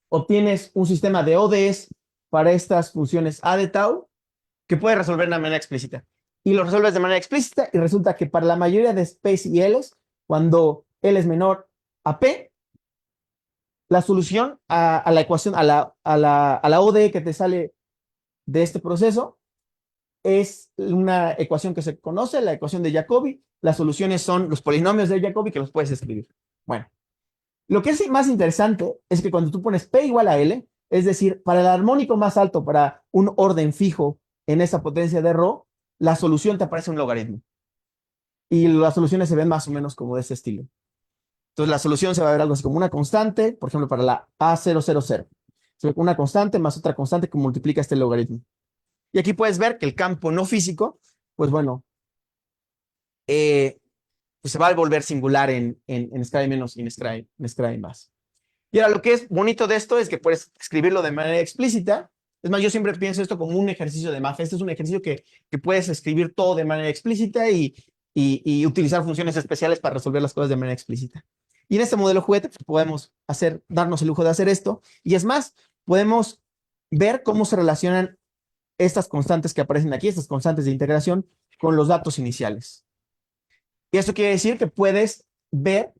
obtienes un sistema de ODS para estas funciones A de tau que puedes resolver de manera explícita. Y lo resuelves de manera explícita y resulta que para la mayoría de space y Ls cuando L es menor a P, la solución a la ecuación, a la ODE que te sale de este proceso es una ecuación que se conoce, la ecuación de Jacobi. Las soluciones son los polinomios de Jacobi que los puedes escribir. Bueno, lo que es más interesante es que cuando tú pones P igual a L, es decir, para el armónico más alto, para un orden fijo en esa potencia de ρ, la solución te aparece un logaritmo. Y las soluciones se ven más o menos como de ese estilo. Entonces la solución se va a ver algo así como una constante, por ejemplo, para la A000. Se ve una constante más otra constante que multiplica este logaritmo. Y aquí puedes ver que el campo no físico, pues bueno, pues se va a volver singular en escala menos y en escala más. Y ahora lo que es bonito de esto es que puedes escribirlo de manera explícita. Es más, yo siempre pienso esto como un ejercicio de magia. Este es un ejercicio que puedes escribir todo de manera explícita y utilizar funciones especiales para resolver las cosas de manera explícita. Y en este modelo juguete pues, podemos darnos el lujo de hacer esto. Y es más, podemos ver cómo se relacionan estas constantes que aparecen aquí, estas constantes de integración, con los datos iniciales. Y esto quiere decir que puedes ver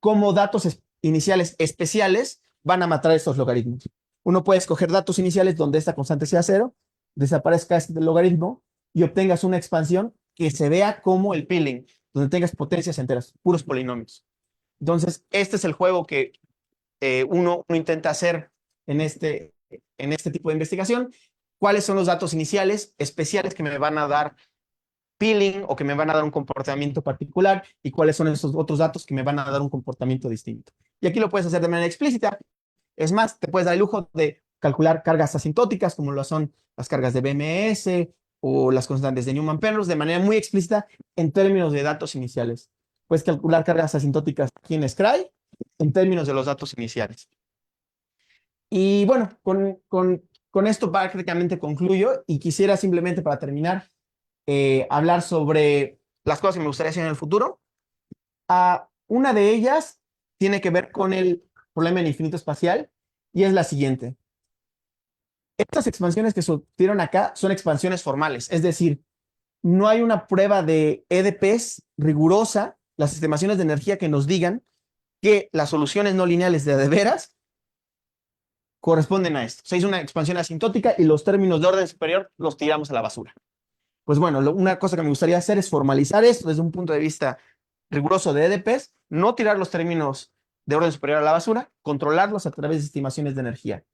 cómo datos iniciales especiales van a matar estos logaritmos. Uno puede escoger datos iniciales donde esta constante sea 0, desaparezca este logaritmo y obtengas una expansión que se vea como el peeling, donde tengas potencias enteras, puros polinomios. Entonces, este es el juego que uno intenta hacer en este tipo de investigación. ¿Cuáles son los datos iniciales especiales que me van a dar peeling o que me van a dar un comportamiento particular y cuáles son esos otros datos que me van a dar un comportamiento distinto? Y aquí lo puedes hacer de manera explícita. Es más, te puedes dar el lujo de calcular cargas asintóticas como lo son las cargas de BMS o las constantes de Newman-Penrose de manera muy explícita en términos de datos iniciales. Puedes calcular cargas asintóticas aquí en Scry en términos de los datos iniciales. Y bueno, con esto prácticamente concluyo y quisiera simplemente para terminar hablar sobre las cosas que me gustaría hacer en el futuro. Una de ellas tiene que ver con el problema del infinito espacial y es la siguiente. Estas expansiones que se obtuvieron acá son expansiones formales, es decir, no hay una prueba de EDPs rigurosa, las estimaciones de energía que nos digan que las soluciones no lineales de veras corresponden a esto. Se hizo una expansión asintótica y los términos de orden superior los tiramos a la basura. Pues bueno, una cosa que me gustaría hacer es formalizar esto desde un punto de vista riguroso de EDPs, no tirar los términos de orden superior a la basura, controlarlos a través de estimaciones de energía.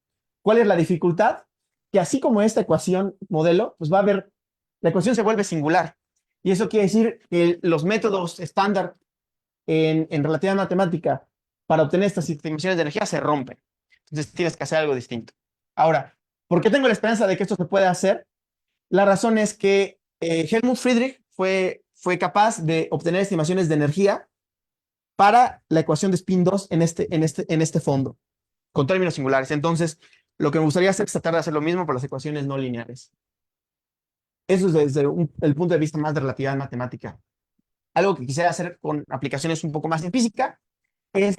¿Cuál es la dificultad? Que así como esta ecuación modelo, pues va a haber, la ecuación se vuelve singular. Y eso quiere decir que los métodos estándar en relatividad matemática para obtener estas estimaciones de energía se rompen. Entonces tienes que hacer algo distinto. Ahora, ¿por qué tengo la esperanza de que esto se pueda hacer? La razón es que Helmut Friedrich fue capaz de obtener estimaciones de energía para la ecuación de spin 2 en este fondo, con términos singulares. Entonces, lo que me gustaría hacer es tratar de hacer lo mismo para las ecuaciones no lineares. Eso es desde el punto de vista más de relatividad matemática. Algo que quisiera hacer con aplicaciones un poco más en física es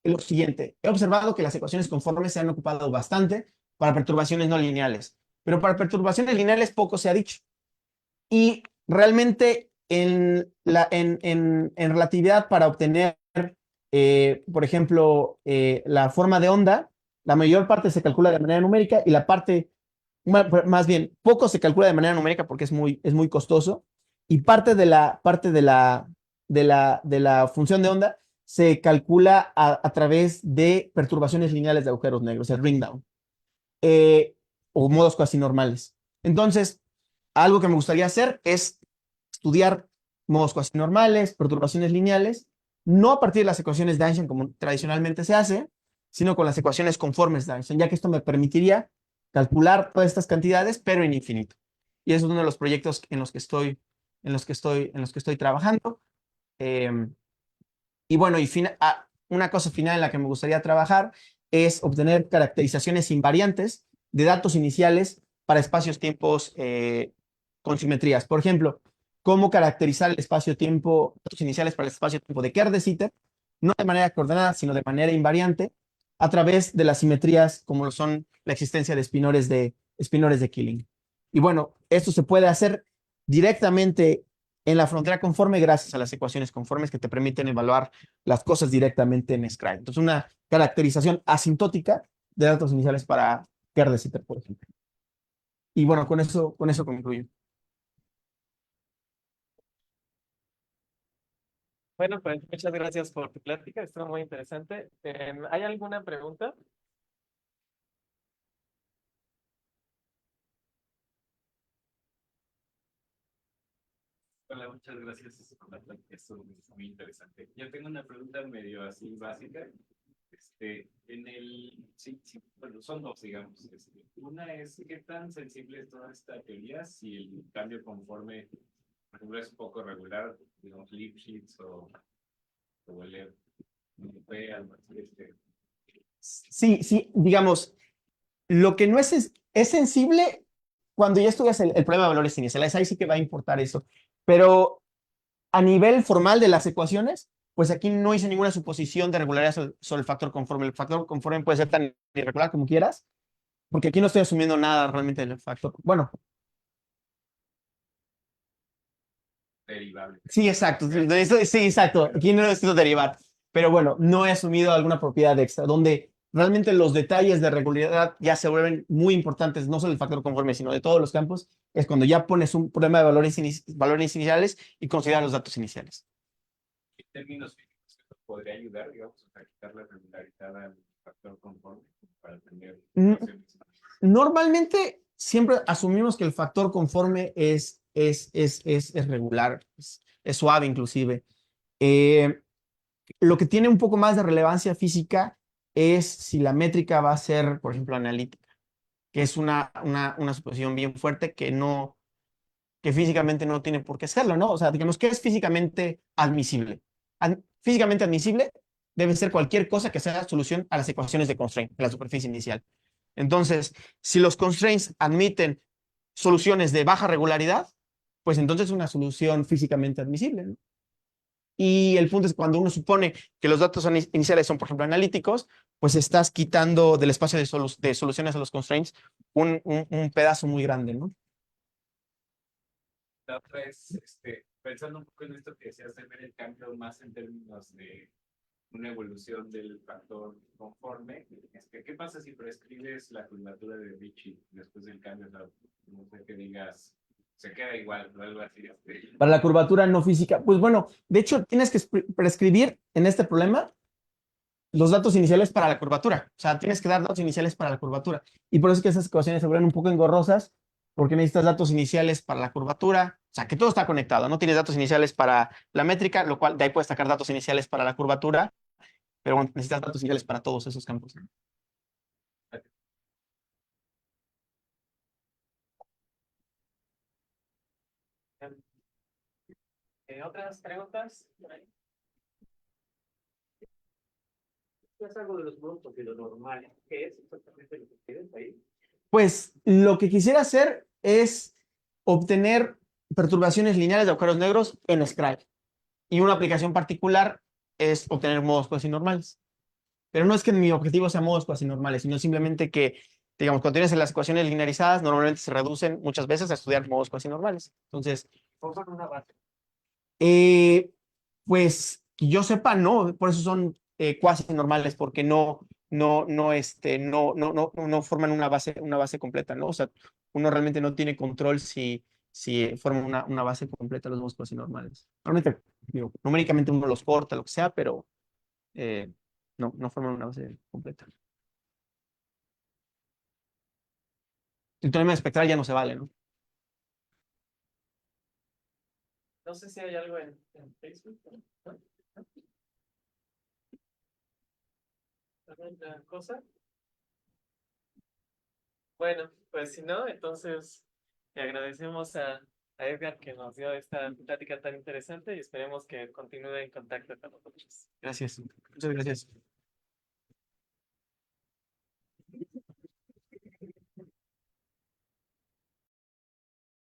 lo siguiente. He observado que las ecuaciones conformes se han ocupado bastante para perturbaciones no lineales, pero para perturbaciones lineales poco se ha dicho. Y realmente en relatividad para obtener, por ejemplo, la forma de onda, la mayor parte se calcula de manera numérica y la parte, más bien, poco se calcula de manera numérica porque es muy costoso y parte de la función de onda se calcula a través de perturbaciones lineales de agujeros negros, el ring down, o modos cuasi normales. Entonces, algo que me gustaría hacer es estudiar modos cuasi normales, perturbaciones lineales, no a partir de las ecuaciones de Einstein como tradicionalmente se hace, sino con las ecuaciones conformes de Einstein, ya que esto me permitiría calcular todas estas cantidades, pero en infinito. Y es uno de los proyectos en los que estoy trabajando. Y bueno, una cosa final en la que me gustaría trabajar es obtener caracterizaciones invariantes de datos iniciales para espacios-tiempos con simetrías. Por ejemplo, cómo caracterizar el espacio-tiempo, datos iniciales para el espacio-tiempo de Kerr de Sitter, no de manera coordenada, sino de manera invariante, a través de las simetrías como lo son la existencia de espinores de Killing. Y bueno, esto se puede hacer directamente en la frontera conforme gracias a las ecuaciones conformes que te permiten evaluar las cosas directamente en Scrybe. Entonces, una caracterización asintótica de datos iniciales para KERL de Sitter, por ejemplo. Y bueno, con eso concluyo. Bueno, pues muchas gracias por tu plática, estuvo muy interesante. ¿Hay alguna pregunta? Hola, muchas gracias por la plática, esto es muy interesante. Yo tengo una pregunta medio así básica. Sí, sí, bueno, son dos, digamos. Una es, ¿qué tan sensible es toda esta teoría si el cambio conforme, por ejemplo, es poco regular, digamos, Lipschitz o el EP, algo así, Sí, sí, digamos, lo que no es sensible cuando ya estudias el problema de valores iniciales, ahí sí que va a importar eso. Pero a nivel formal de las ecuaciones, pues aquí no hice ninguna suposición de regularidad sobre el factor conforme. El factor conforme puede ser tan irregular como quieras, porque aquí no estoy asumiendo nada realmente del factor. Bueno, derivable. sí, exacto. Sí, exacto. Aquí no necesito derivar. Pero bueno, no he asumido alguna propiedad extra, donde realmente los detalles de regularidad ya se vuelven muy importantes, no solo el factor conforme, sino de todos los campos, es cuando ya pones un problema de valores iniciales y consideras los datos iniciales. En términos físicos, ¿esto podría ayudar, digamos, a quitar la regularidad al factor conforme para tener ecuaciones? Normalmente siempre asumimos que el factor conforme es regular, es suave inclusive. Eh, lo que tiene un poco más de relevancia física es si la métrica va a ser, por ejemplo, analítica, que es una suposición bien fuerte que físicamente no tiene por qué serlo, ¿no? O sea, digamos que es físicamente admisible. Físicamente admisible debe ser cualquier cosa que sea solución a las ecuaciones de constraint, de la superficie inicial. Entonces, si los constraints admiten soluciones de baja regularidad, pues entonces es una solución físicamente admisible, ¿no? Y el punto es cuando uno supone que los datos iniciales son, por ejemplo, analíticos, pues estás quitando del espacio de soluciones a los constraints un pedazo muy grande, ¿no? La otra es, pensando un poco en esto que decías de ver el cambio más en términos de una evolución del factor conforme, ¿qué pasa si prescribes la curvatura de Ricci después del cambio? O sea, no sé, que digas, se queda igual o algo así. Para la curvatura no física, pues bueno, de hecho tienes que prescribir en este problema los datos iniciales para la curvatura. O sea, tienes que dar datos iniciales para la curvatura. Y por eso es que esas ecuaciones se vuelven un poco engorrosas, porque necesitas datos iniciales para la curvatura. O sea, que todo está conectado. No tienes datos iniciales para la métrica, lo cual de ahí puedes sacar datos iniciales para la curvatura, pero bueno, necesitas datos iniciales para todos esos campos. ¿Otras preguntas? Es algo de los montos de lo normal. ¿Qué es exactamente lo que tienes ahí? Pues lo que quisiera hacer es obtener perturbaciones lineales de agujeros negros en Scrybe. Y una aplicación particular es obtener modos cuasi normales. Pero no es que mi objetivo sea modos cuasi normales, sino simplemente que, digamos, cuando tienes las ecuaciones linearizadas, normalmente se reducen muchas veces a estudiar modos cuasi normales. Entonces, Forman una base. eh, pues que yo sepa, no, por eso son cuasi normales, porque no forman una base completa, ¿no? O sea, uno realmente no tiene control si forman una base completa los modos cuasi normales. Normalmente, digo, numéricamente uno los corta, lo que sea, pero no forman una base completa. El teorema espectral ya no se vale, ¿no? No sé si hay algo en Facebook. ¿No? ¿Alguna cosa? Bueno, pues si no, entonces le agradecemos a Edgar que nos dio esta plática tan interesante y esperemos que continúe en contacto con nosotros. Gracias. Muchas gracias.